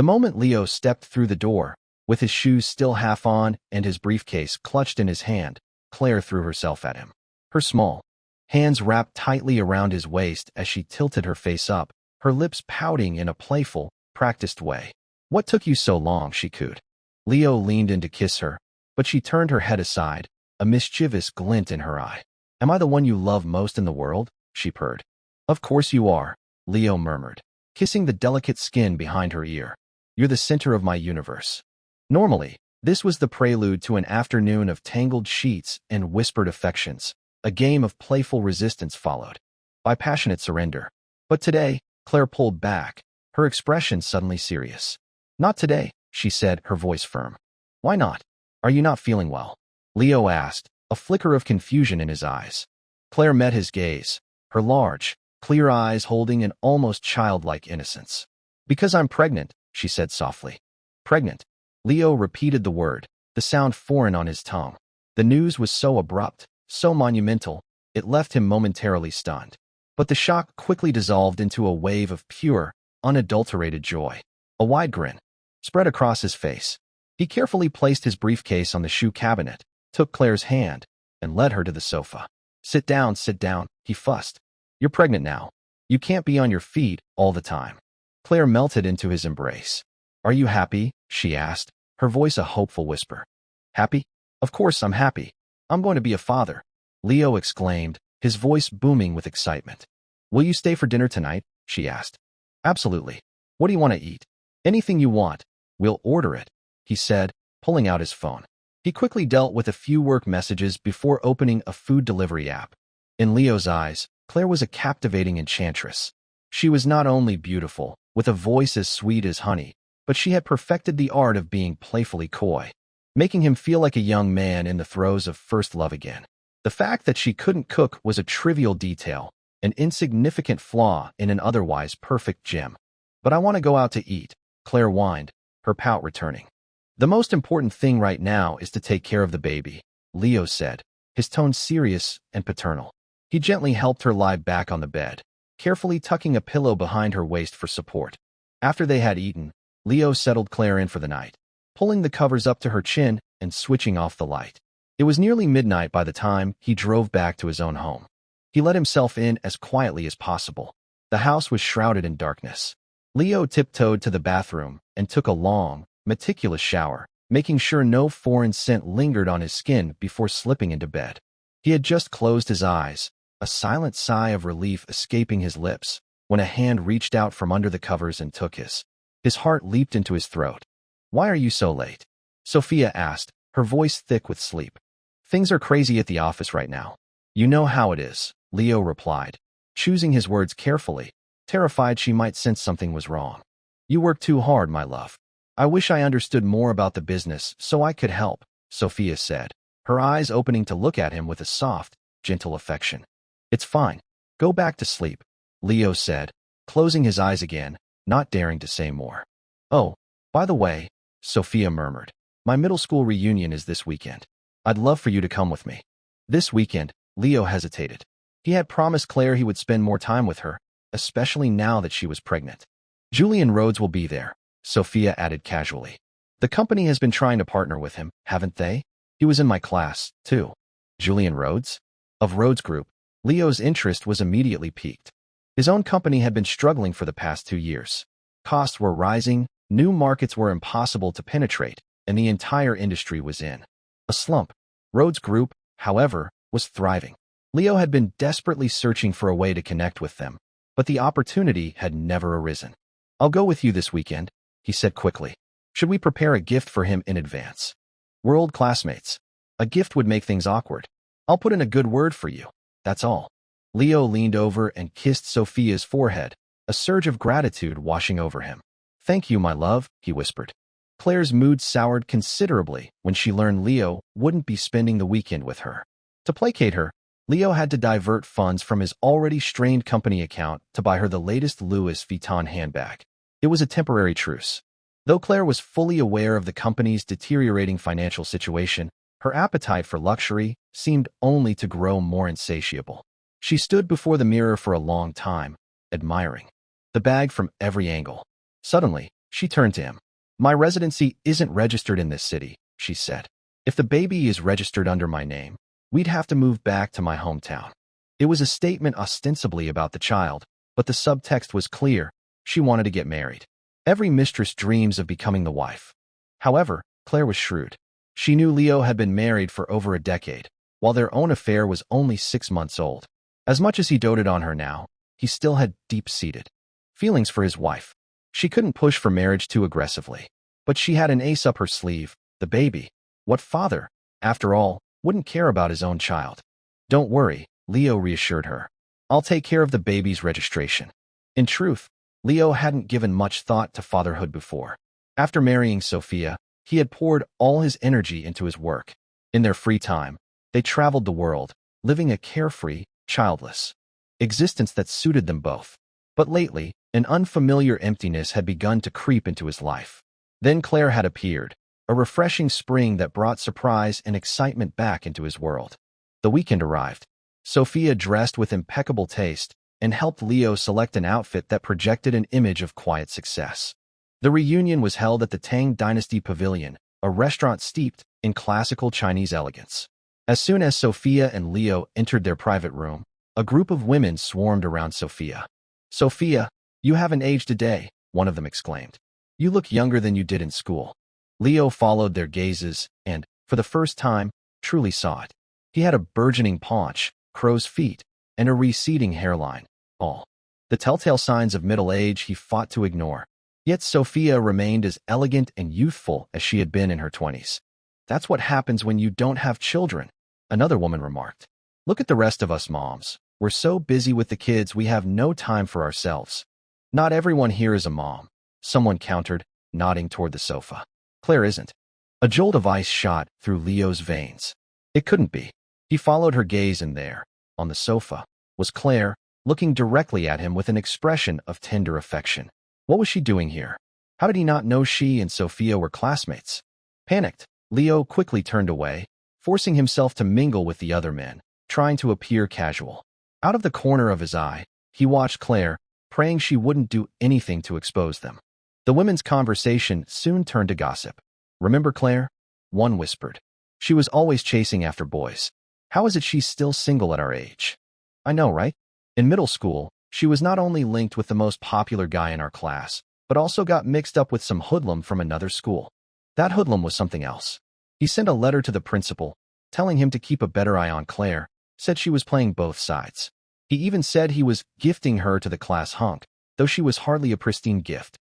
The moment Leo stepped through the door, with his shoes still half on and his briefcase clutched in his hand, Claire threw herself at him. Her small hands wrapped tightly around his waist as she tilted her face up, her lips pouting in a playful, practiced way. "What took you so long?" she cooed. Leo leaned in to kiss her, but she turned her head aside, a mischievous glint in her eye. "Am I the one you love most in the world?" she purred. "Of course you are," Leo murmured, kissing the delicate skin behind her ear. "You're the center of my universe." Normally, this was the prelude to an afternoon of tangled sheets and whispered affections. A game of playful resistance followed by passionate surrender. But today, Claire pulled back, her expression suddenly serious. "Not today," she said, her voice firm. "Why not? Are you not feeling well?" Leo asked, a flicker of confusion in his eyes. Claire met his gaze, her large, clear eyes holding an almost childlike innocence. "Because I'm pregnant," she said softly. "Pregnant?" Leo repeated the word, the sound foreign on his tongue. The news was so abrupt, so monumental, it left him momentarily stunned. But the shock quickly dissolved into a wave of pure, unadulterated joy. A wide grin spread across his face. He carefully placed his briefcase on the shoe cabinet, took Claire's hand, and led her to the sofa. Sit down," he fussed. "You're pregnant now. You can't be on your feet all the time." Claire melted into his embrace. "Are you happy?" she asked, her voice a hopeful whisper. "Happy? Of course I'm happy. I'm going to be a father," Leo exclaimed, his voice booming with excitement. "Will you stay for dinner tonight?" she asked. "Absolutely. What do you want to eat?" "Anything you want. We'll order it," he said, pulling out his phone. He quickly dealt with a few work messages before opening a food delivery app. In Leo's eyes, Claire was a captivating enchantress. She was not only beautiful, with a voice as sweet as honey, but she had perfected the art of being playfully coy, making him feel like a young man in the throes of first love again. The fact that she couldn't cook was a trivial detail, an insignificant flaw in an otherwise perfect gem. "But I want to go out to eat," Claire whined, her pout returning. "The most important thing right now is to take care of the baby," Leo said, his tone serious and paternal. He gently helped her lie back on the bed, carefully tucking a pillow behind her waist for support. After they had eaten, Leo settled Claire in for the night, pulling the covers up to her chin and switching off the light. It was nearly midnight by the time he drove back to his own home. He let himself in as quietly as possible. The house was shrouded in darkness. Leo tiptoed to the bathroom and took a long, meticulous shower, making sure no foreign scent lingered on his skin before slipping into bed. He had just closed his eyes, a silent sigh of relief escaping his lips, when a hand reached out from under the covers and took his. His heart leaped into his throat. "Why are you so late?" Sophia asked, her voice thick with sleep. "Things are crazy at the office right now." "You know how it is," Leo replied, choosing his words carefully, terrified she might sense something was wrong. "You work too hard, my love. I wish I understood more about the business so I could help," Sophia said, her eyes opening to look at him with a soft, gentle affection. "It's fine. Go back to sleep," Leo said, closing his eyes again, not daring to say more. "Oh, by the way," Sophia murmured, "my middle school reunion is this weekend. I'd love for you to come with me." This weekend, Leo hesitated. He had promised Claire he would spend more time with her, especially now that she was pregnant. "Julian Rhodes will be there," Sophia added casually. "The company has been trying to partner with him, haven't they? He was in my class, too." Julian Rhodes? Of Rhodes Group, Leo's interest was immediately piqued. His own company had been struggling for the past 2 years. Costs were rising, new markets were impossible to penetrate, and the entire industry was in a slump. Rhodes Group, however, was thriving. Leo had been desperately searching for a way to connect with them, but the opportunity had never arisen. "I'll go with you this weekend," he said quickly. "Should we prepare a gift for him in advance? We're old classmates. A gift would make things awkward. I'll put in a good word for you, that's all." Leo leaned over and kissed Sophia's forehead, a surge of gratitude washing over him. "Thank you, my love," he whispered. Claire's mood soured considerably when she learned Leo wouldn't be spending the weekend with her. To placate her, Leo had to divert funds from his already strained company account to buy her the latest Louis Vuitton handbag. It was a temporary truce. Though Claire was fully aware of the company's deteriorating financial situation, her appetite for luxury seemed only to grow more insatiable. She stood before the mirror for a long time, admiring the bag from every angle. Suddenly, She turned to him. My residency isn't registered in this city, she said. If the baby is registered under my name, we'd have to move back to my hometown. It was a statement ostensibly about the child, but the subtext was clear. She wanted to get married. Every mistress dreams of becoming the wife. However, Claire was shrewd. She knew Leo had been married for over a decade, while their own affair was only 6 months old. As much as he doted on her now, he still had deep-seated feelings for his wife. She couldn't push for marriage too aggressively, but she had an ace up her sleeve, the baby. What father, after all, wouldn't care about his own child? Don't worry, Leo reassured her. I'll take care of the baby's registration. In truth, Leo hadn't given much thought to fatherhood before. After marrying Sophia, he had poured all his energy into his work. In their free time, they traveled the world, living a carefree, childless existence that suited them both. But lately, an unfamiliar emptiness had begun to creep into his life. Then Claire had appeared, a refreshing spring that brought surprise and excitement back into his world. The weekend arrived. Sophia dressed with impeccable taste and helped Leo select an outfit that projected an image of quiet success. The reunion was held at the Tang Dynasty Pavilion, a restaurant steeped in classical Chinese elegance. As soon as Sophia and Leo entered their private room, a group of women swarmed around Sophia. Sophia, you haven't aged a day, one of them exclaimed. You look younger than you did in school. Leo followed their gazes and, for the first time, truly saw it. He had a burgeoning paunch, crow's feet, and a receding hairline, all the telltale signs of middle age he fought to ignore. Yet Sophia remained as elegant and youthful as she had been in her 20s. That's what happens when you don't have children, another woman remarked. Look at the rest of us moms. We're so busy with the kids we have no time for ourselves. Not everyone here is a mom, someone countered, nodding toward the sofa. Claire isn't. A jolt of ice shot through Leo's veins. It couldn't be. He followed her gaze and there, on the sofa, was Claire, looking directly at him with an expression of tender affection. What was she doing here? How did he not know she and Sophia were classmates? Panicked, Leo quickly turned away, forcing himself to mingle with the other men, trying to appear casual. Out of the corner of his eye, he watched Claire, praying she wouldn't do anything to expose them. The women's conversation soon turned to gossip. Remember Claire? One whispered. She was always chasing after boys. How is it she's still single at our age? I know, right? In middle school, she was not only linked with the most popular guy in our class, but also got mixed up with some hoodlum from another school. That hoodlum was something else. He sent a letter to the principal, telling him to keep a better eye on Claire, said she was playing both sides. He even said he was gifting her to the class hunk, though she was hardly a pristine gift.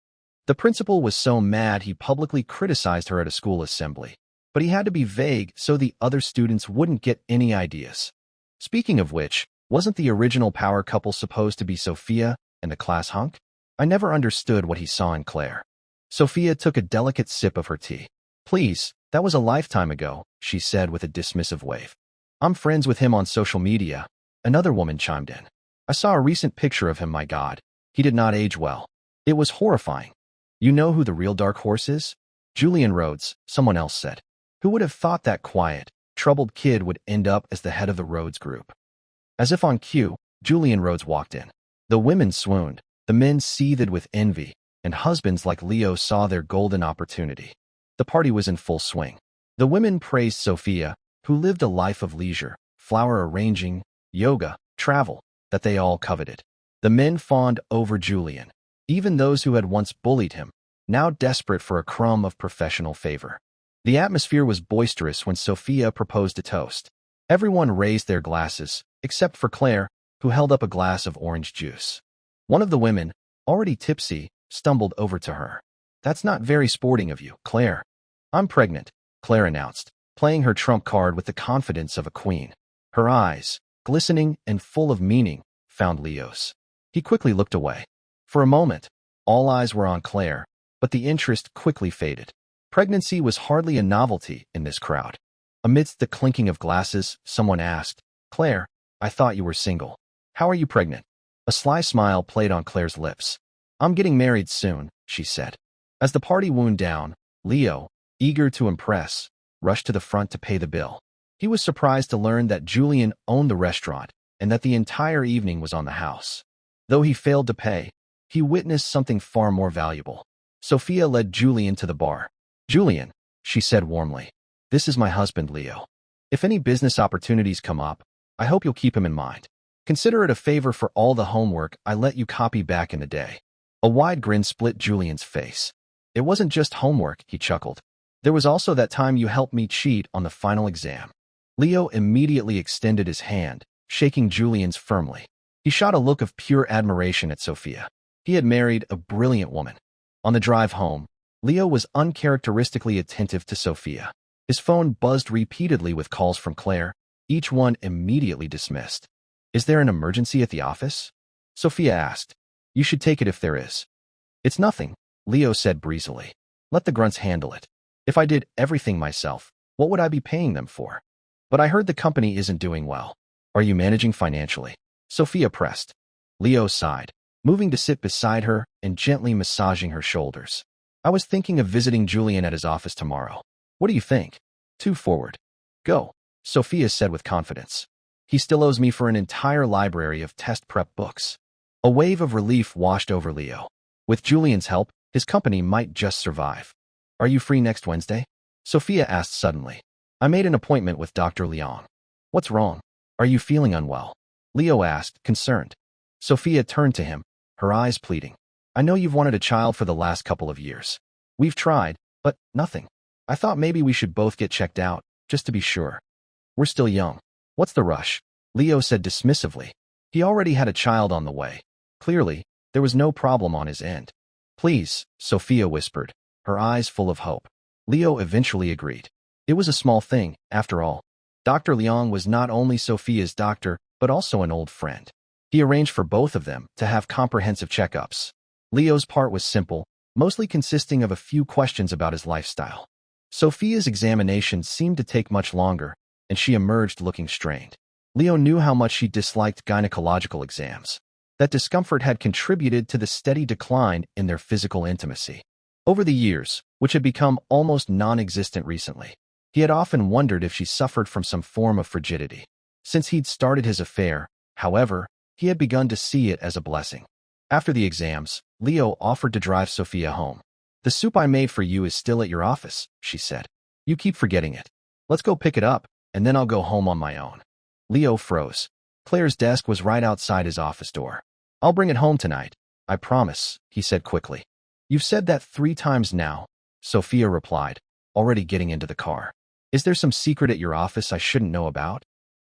The principal was so mad he publicly criticized her at a school assembly, but he had to be vague so the other students wouldn't get any ideas. Speaking of which, wasn't the original power couple supposed to be Sophia and the class hunk? I never understood what he saw in Claire. Sophia took a delicate sip of her tea. Please, that was a lifetime ago, she said with a dismissive wave. I'm friends with him on social media, another woman chimed in. I saw a recent picture of him, my God. He did not age well. It was horrifying. You know who the real dark horse is? Julian Rhodes, someone else said. Who would have thought that quiet, troubled kid would end up as the head of the Rhodes group? As if on cue, Julian Rhodes walked in. The women swooned, the men seethed with envy, and husbands like Leo saw their golden opportunity. The party was in full swing. The women praised Sophia, who lived a life of leisure, flower arranging, yoga, travel, that they all coveted. The men fawned over Julian, even those who had once bullied him, now desperate for a crumb of professional favor. The atmosphere was boisterous when Sophia proposed a toast. Everyone raised their glasses, except for Claire, who held up a glass of orange juice. One of the women, already tipsy, stumbled over to her. That's not very sporting of you, Claire. I'm pregnant, Claire announced, playing her trump card with the confidence of a queen. Her eyes, glistening and full of meaning, found Leo's. He quickly looked away. For a moment, all eyes were on Claire, but the interest quickly faded. Pregnancy was hardly a novelty in this crowd. Amidst the clinking of glasses, someone asked, Claire, I thought you were single. How are you pregnant? A sly smile played on Claire's lips. I'm getting married soon, she said. As the party wound down, Leo, eager to impress, rushed to the front to pay the bill. He was surprised to learn that Julian owned the restaurant and that the entire evening was on the house. Though he failed to pay, he witnessed something far more valuable. Sophia led Julian to the bar. Julian, she said warmly, this is my husband, Leo. If any business opportunities come up, I hope you'll keep him in mind. Consider it a favor for all the homework I let you copy back in the day. A wide grin split Julian's face. It wasn't just homework, he chuckled. There was also that time you helped me cheat on the final exam. Leo immediately extended his hand, shaking Julian's firmly. He shot a look of pure admiration at Sophia. He had married a brilliant woman. On the drive home, Leo was uncharacteristically attentive to Sophia. His phone buzzed repeatedly with calls from Claire, each one immediately dismissed. Is there an emergency at the office? Sophia asked. You should take it if there is. It's nothing, Leo said breezily. Let the grunts handle it. If I did everything myself, what would I be paying them for? But I heard the company isn't doing well. Are you managing financially? Sophia pressed. Leo sighed, moving to sit beside her and gently massaging her shoulders. I was thinking of visiting Julian at his office tomorrow. What do you think? Too forward. Go, Sophia said with confidence. He still owes me for an entire library of test prep books. A wave of relief washed over Leo. With Julian's help, his company might just survive. Are you free next Wednesday? Sophia asked suddenly. I made an appointment with Dr. Leong. What's wrong? Are you feeling unwell? Leo asked, concerned. Sophia turned to him, her eyes pleading. I know you've wanted a child for the last couple of years. We've tried, but nothing. I thought maybe we should both get checked out, just to be sure. We're still young. What's the rush? Leo said dismissively. He already had a child on the way. Clearly, there was no problem on his end. Please, Sophia whispered, her eyes full of hope. Leo eventually agreed. It was a small thing, after all. Dr. Leong was not only Sophia's doctor, but also an old friend. He arranged for both of them to have comprehensive checkups. Leo's part was simple, mostly consisting of a few questions about his lifestyle. Sophia's examination seemed to take much longer, and she emerged looking strained. Leo knew how much she disliked gynecological exams. That discomfort had contributed to the steady decline in their physical intimacy. Over the years, which had become almost non-existent recently, he had often wondered if she suffered from some form of frigidity. Since he'd started his affair, however, he had begun to see it as a blessing. After the exams, Leo offered to drive Sophia home. The soup I made for you is still at your office, she said. You keep forgetting it. Let's go pick it up, and then I'll go home on my own. Leo froze. Claire's desk was right outside his office door. I'll bring it home tonight, I promise, he said quickly. You've said that 3 times now, Sophia replied, already getting into the car. Is there some secret at your office I shouldn't know about?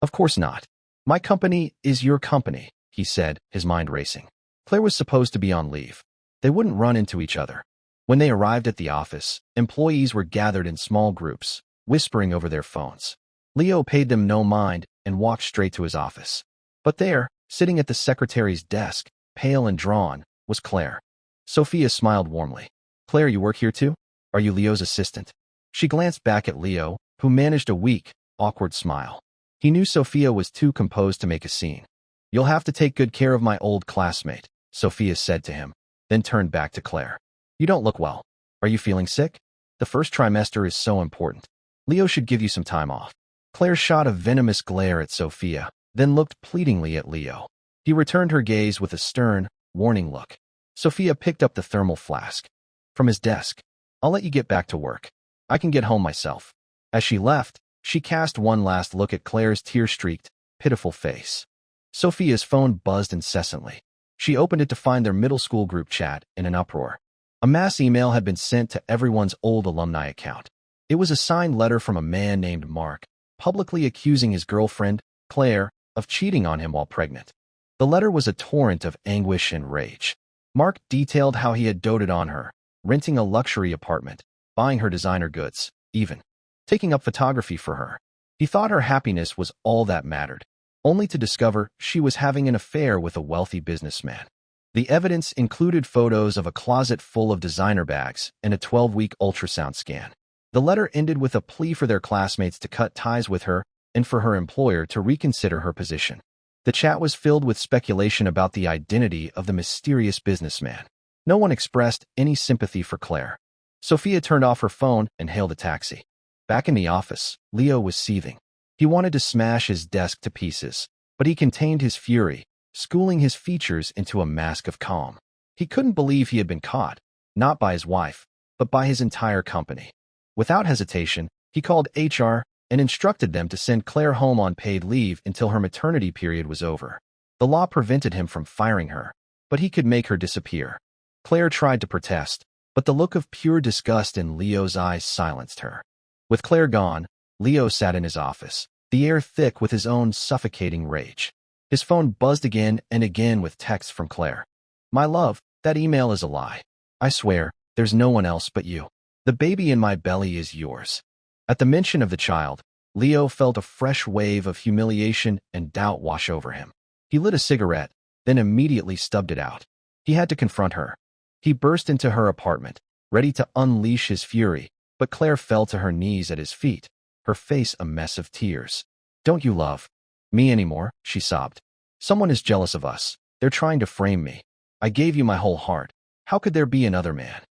Of course not. My company is your company, he said, his mind racing. Claire was supposed to be on leave. They wouldn't run into each other. When they arrived at the office, employees were gathered in small groups, whispering over their phones. Leo paid them no mind and walked straight to his office. But there, sitting at the secretary's desk, pale and drawn, was Claire. Sophia smiled warmly. Claire, you work here too? Are you Leo's assistant? She glanced back at Leo, who managed a weak, awkward smile. He knew Sophia was too composed to make a scene. You'll have to take good care of my old classmate, Sophia said to him, then turned back to Claire. You don't look well. Are you feeling sick? The first trimester is so important. Leo should give you some time off. Claire shot a venomous glare at Sophia, then looked pleadingly at Leo. He returned her gaze with a stern, warning look. Sophia picked up the thermal flask from his desk. I'll let you get back to work. I can get home myself. As she left, she cast one last look at Claire's tear-streaked, pitiful face. Sophia's phone buzzed incessantly. She opened it to find their middle school group chat in an uproar. A mass email had been sent to everyone's old alumni account. It was a signed letter from a man named Mark, publicly accusing his girlfriend, Claire, of cheating on him while pregnant. The letter was a torrent of anguish and rage. Mark detailed how he had doted on her, renting a luxury apartment, buying her designer goods, even taking up photography for her. He thought her happiness was all that mattered, only to discover she was having an affair with a wealthy businessman. The evidence included photos of a closet full of designer bags and a 12-week ultrasound scan. The letter ended with a plea for their classmates to cut ties with her and for her employer to reconsider her position. The chat was filled with speculation about the identity of the mysterious businessman. No one expressed any sympathy for Claire. Sophia turned off her phone and hailed a taxi. Back in the office, Leo was seething. He wanted to smash his desk to pieces, but he contained his fury, schooling his features into a mask of calm. He couldn't believe he had been caught. not by his wife, but by his entire company. Without hesitation, he called HR and instructed them to send Claire home on paid leave until her maternity period was over. The law prevented him from firing her, but he could make her disappear. Claire tried to protest, but the look of pure disgust in Leo's eyes silenced her. With Claire gone, Leo sat in his office, the air thick with his own suffocating rage. His phone buzzed again and again with texts from Claire. "My love, that email is a lie. I swear, there's no one else but you. The baby in my belly is yours." At the mention of the child, Leo felt a fresh wave of humiliation and doubt wash over him. He lit a cigarette, then immediately stubbed it out. He had to confront her. He burst into her apartment, ready to unleash his fury, but Claire fell to her knees at his feet, her face a mess of tears. "Don't you love me anymore?" she sobbed. "Someone is jealous of us. They're trying to frame me. I gave you my whole heart. How could there be another man?"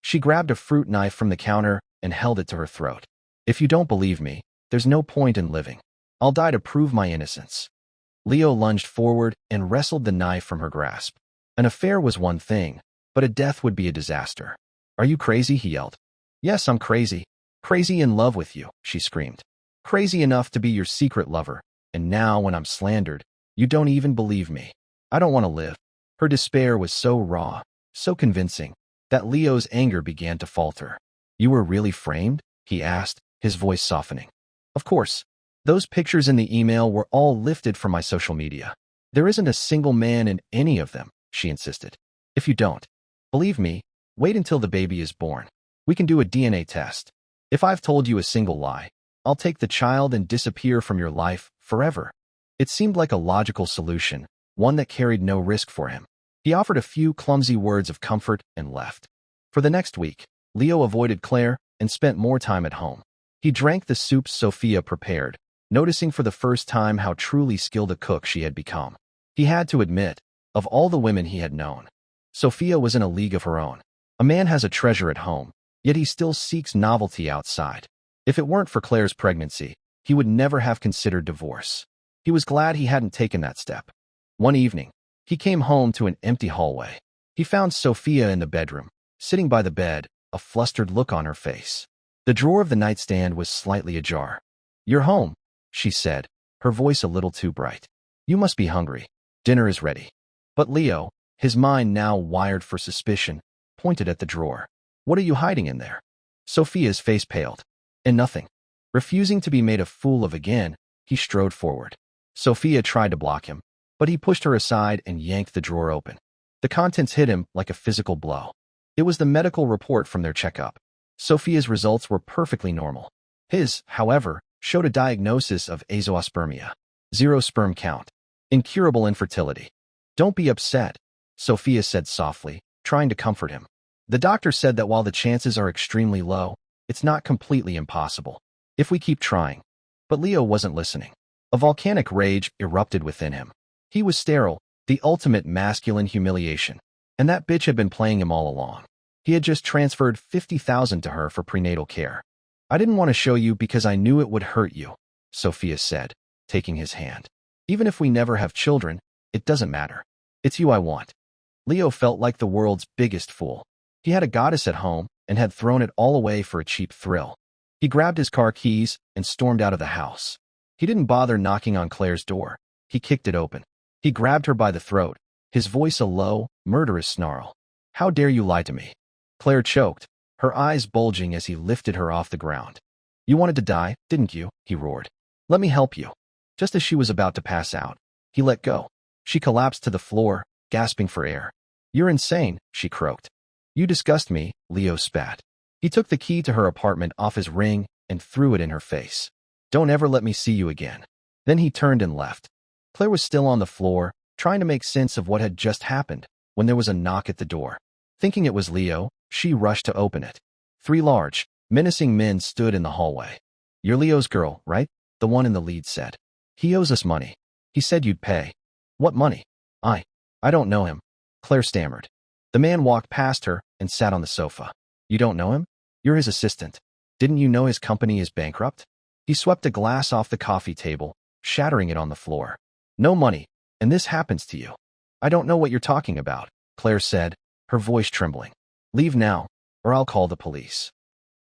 She grabbed a fruit knife from the counter and held it to her throat. "If you don't believe me, there's no point in living. I'll die to prove my innocence." Leo lunged forward and wrestled the knife from her grasp. An affair was one thing, but a death would be a disaster. "Are you crazy?" he yelled. "Yes, I'm crazy. Crazy in love with you," she screamed. "Crazy enough to be your secret lover, and now when I'm slandered, you don't even believe me. I don't want to live." Her despair was so raw, so convincing, that Leo's anger began to falter. "You were really framed?" he asked, his voice softening. "Of course. Those pictures in the email were all lifted from my social media. There isn't a single man in any of them," she insisted. "If you don't believe me, wait until the baby is born. We can do a DNA test. If I've told you a single lie, I'll take the child and disappear from your life forever." It seemed like a logical solution, one that carried no risk for him. He offered a few clumsy words of comfort and left. For the next week, Leo avoided Claire and spent more time at home. He drank the soup Sophia prepared, noticing for the first time how truly skilled a cook she had become. He had to admit, of all the women he had known, Sophia was in a league of her own. A man has a treasure at home, yet he still seeks novelty outside. If it weren't for Claire's pregnancy, he would never have considered divorce. He was glad he hadn't taken that step. One evening, he came home to an empty hallway. He found Sophia in the bedroom, sitting by the bed, a flustered look on her face. The drawer of the nightstand was slightly ajar. "You're home," she said, her voice a little too bright. "You must be hungry. Dinner is ready." But Leo, his mind now wired for suspicion, pointed at the drawer. "What are you hiding in there?" Sophia's face paled. "And nothing." Refusing to be made a fool of again, he strode forward. Sophia tried to block him, but he pushed her aside and yanked the drawer open. The contents hit him like a physical blow. It was the medical report from their checkup. Sophia's results were perfectly normal. His, however, showed a diagnosis of azoospermia, 0 sperm count, incurable infertility. "Don't be upset," Sophia said softly, trying to comfort him. "The doctor said that while the chances are extremely low, it's not completely impossible, if we keep trying." But Leo wasn't listening. A volcanic rage erupted within him. He was sterile, the ultimate masculine humiliation, and that bitch had been playing him all along. He had just transferred $50,000 to her for prenatal care. "I didn't want to show you because I knew it would hurt you," Sophia said, taking his hand. "Even if we never have children, it doesn't matter. It's you I want." Leo felt like the world's biggest fool. He had a goddess at home and had thrown it all away for a cheap thrill. He grabbed his car keys and stormed out of the house. He didn't bother knocking on Claire's door. He kicked it open. He grabbed her by the throat, his voice a low, murderous snarl. "How dare you lie to me?" Claire choked, her eyes bulging as he lifted her off the ground. "You wanted to die, didn't you?" he roared. "Let me help you." Just as she was about to pass out, he let go. She collapsed to the floor, gasping for air. "You're insane," she croaked. "You disgust me," Leo spat. He took the key to her apartment off his ring and threw it in her face. "Don't ever let me see you again." Then he turned and left. Claire was still on the floor, trying to make sense of what had just happened, when there was a knock at the door. Thinking it was Leo, she rushed to open it. 3 large, menacing men stood in the hallway. "You're Leo's girl, right?" the one in the lead said. "He owes us money. He said you'd pay." "What money?" I don't know him," Claire stammered. The man walked past her and sat on the sofa. "You don't know him? You're his assistant. Didn't you know his company is bankrupt?" He swept a glass off the coffee table, shattering it on the floor. "No money, and this happens to you." "I don't know what you're talking about," Claire said, her voice trembling. Leave now, or I'll call the police.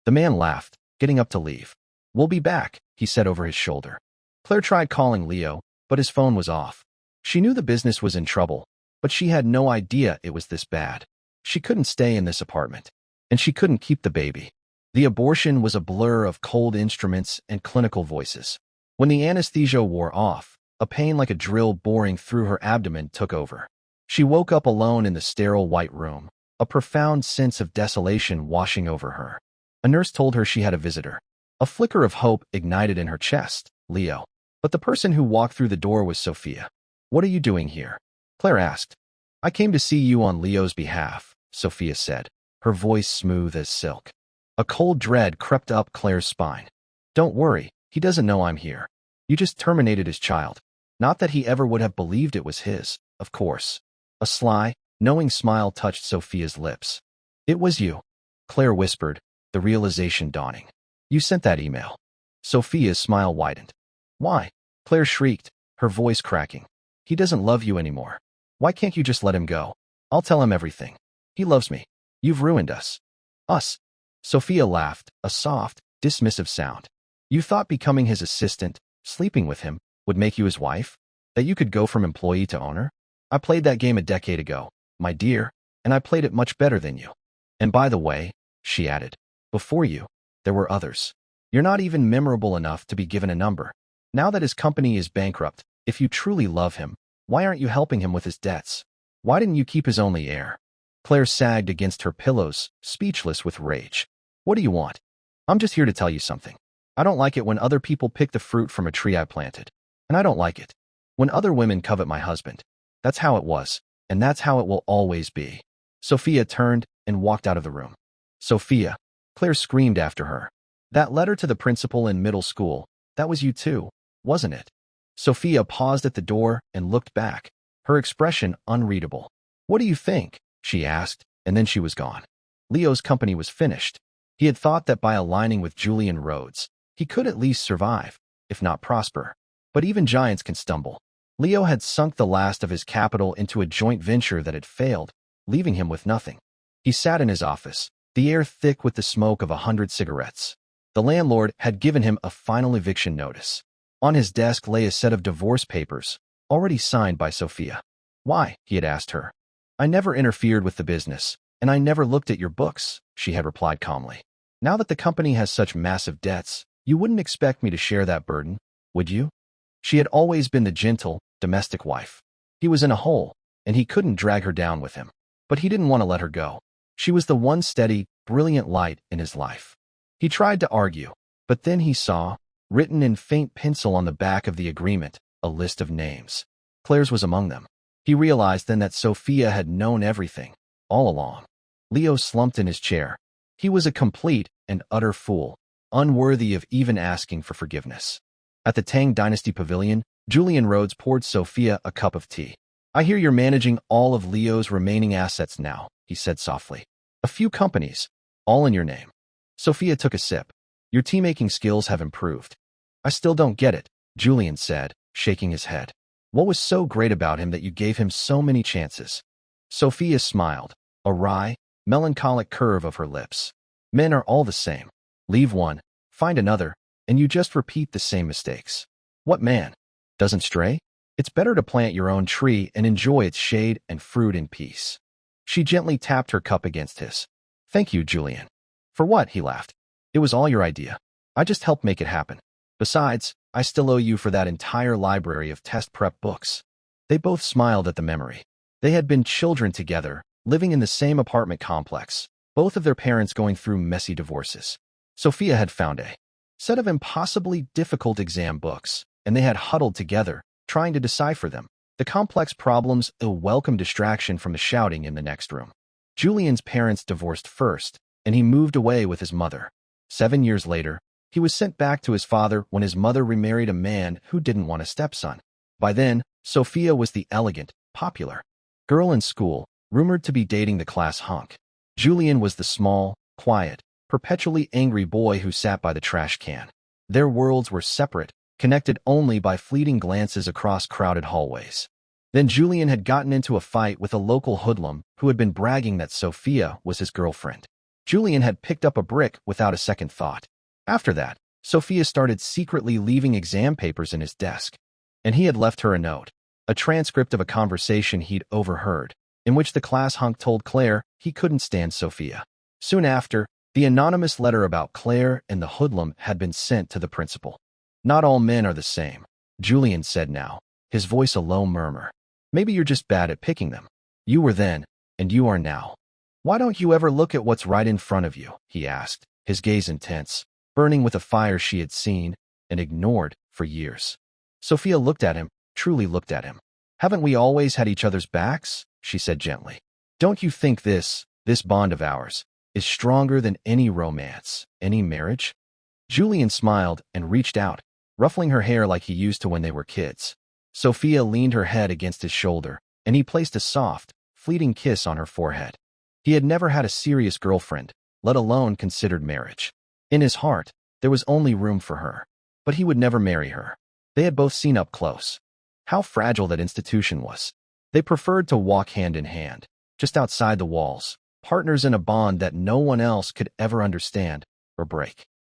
The man laughed, getting up to leave. We'll be back, he said over his shoulder. Claire tried calling Leo, but his phone was off. She knew the business was in trouble, but she had no idea it was this bad. She couldn't stay in this apartment, and she couldn't keep the baby. The abortion was a blur of cold instruments and clinical voices. When the anesthesia wore off, a pain like a drill boring through her abdomen took over. She woke up alone in the sterile white room, a profound sense of desolation washing over her. A nurse told her she had a visitor. A flicker of hope ignited in her chest. Leo. But the person who walked through the door was Sophia. What are you doing here? Claire asked. I came to see you on Leo's behalf, Sophia said, her voice smooth as silk. A cold dread crept up Claire's spine. Don't worry, he doesn't know I'm here. You just terminated his child. Not that he ever would have believed it was his, of course. A sly, knowing smile touched Sophia's lips. It was you, Claire whispered, the realization dawning. You sent that email. Sophia's smile widened. Why? Claire shrieked, her voice cracking. He doesn't love you anymore. Why can't you just let him go? I'll tell him everything. He loves me. You've ruined us. Us. Sophia laughed, a soft, dismissive sound. You thought becoming his assistant, sleeping with him, would make you his wife? That you could go from employee to owner? I played that game a decade ago, my dear, and I played it much better than you. And by the way, she added, before you, there were others. You're not even memorable enough to be given a number. Now that his company is bankrupt, if you truly love him, why aren't you helping him with his debts? Why didn't you keep his only heir? Claire sagged against her pillows, speechless with rage. What do you want? I'm just here to tell you something. I don't like it when other people pick the fruit from a tree I planted. And I don't like it when other women covet my husband. That's how it was, and that's how it will always be. Sophia turned and walked out of the room. Sophia, Claire screamed after her. That letter to the principal in middle school, that was you too, wasn't it? Sophia paused at the door and looked back, her expression unreadable. What do you think? She asked, and then she was gone. Leo's company was finished. He had thought that by aligning with Julian Rhodes, he could at least survive, if not prosper. But even giants can stumble. Leo had sunk the last of his capital into a joint venture that had failed, leaving him with nothing. He sat in his office, the air thick with the smoke of 100 cigarettes. The landlord had given him a final eviction notice. On his desk lay a set of divorce papers, already signed by Sophia. Why? He had asked her. I never interfered with the business, and I never looked at your books, she had replied calmly. Now that the company has such massive debts, you wouldn't expect me to share that burden, would you? She had always been the gentle, domestic wife. He was in a hole, and he couldn't drag her down with him. But he didn't want to let her go. She was the one steady, brilliant light in his life. He tried to argue, but then he saw, written in faint pencil on the back of the agreement, a list of names. Claire's was among them. He realized then that Sophia had known everything, all along. Leo slumped in his chair. He was a complete and utter fool, unworthy of even asking for forgiveness. At the Tang Dynasty Pavilion, Julian Rhodes poured Sophia a cup of tea. I hear you're managing all of Leo's remaining assets now, he said softly. A few companies, all in your name. Sophia took a sip. Your tea-making skills have improved. I still don't get it, Julian said, shaking his head. What was so great about him that you gave him so many chances? Sophia smiled, a wry, melancholic curve of her lips. Men are all the same. Leave one, find another, and you just repeat the same mistakes. What man doesn't stray? It's better to plant your own tree and enjoy its shade and fruit in peace. She gently tapped her cup against his. Thank you, Julian. For what? He laughed. It was all your idea. I just helped make it happen. Besides, I still owe you for that entire library of test prep books. They both smiled at the memory. They had been children together, living in the same apartment complex, both of their parents going through messy divorces. Sophia had found a set of impossibly difficult exam books, and they had huddled together, trying to decipher them. The complex problems, a welcome distraction from the shouting in the next room. Julian's parents divorced first, and he moved away with his mother. 7 years later, he was sent back to his father when his mother remarried a man who didn't want a stepson. By then, Sophia was the elegant, popular girl in school, rumored to be dating the class hunk. Julian was the small, quiet, perpetually angry boy who sat by the trash can. Their worlds were separate, connected only by fleeting glances across crowded hallways. Then Julian had gotten into a fight with a local hoodlum who had been bragging that Sophia was his girlfriend. Julian had picked up a brick without a second thought. After that, Sophia started secretly leaving exam papers in his desk, and he had left her a note, a transcript of a conversation he'd overheard, in which the class hunk told Claire he couldn't stand Sophia. Soon after, the anonymous letter about Claire and the hoodlum had been sent to the principal. "Not all men are the same," Julian said now, his voice a low murmur. "Maybe you're just bad at picking them. You were then, and you are now. Why don't you ever look at what's right in front of you?" he asked, his gaze intense, burning with a fire she had seen and ignored for years. Sophia looked at him, truly looked at him. "Haven't we always had each other's backs?" she said gently. "Don't you think this bond of ours, is stronger than any romance, any marriage?" Julian smiled and reached out, ruffling her hair like he used to when they were kids. Sophia leaned her head against his shoulder, and he placed a soft, fleeting kiss on her forehead. He had never had a serious girlfriend, let alone considered marriage. In his heart, there was only room for her, but he would never marry her. They had both seen up close how fragile that institution was. They preferred to walk hand in hand, just outside the walls, partners in a bond that no one else could ever understand or break.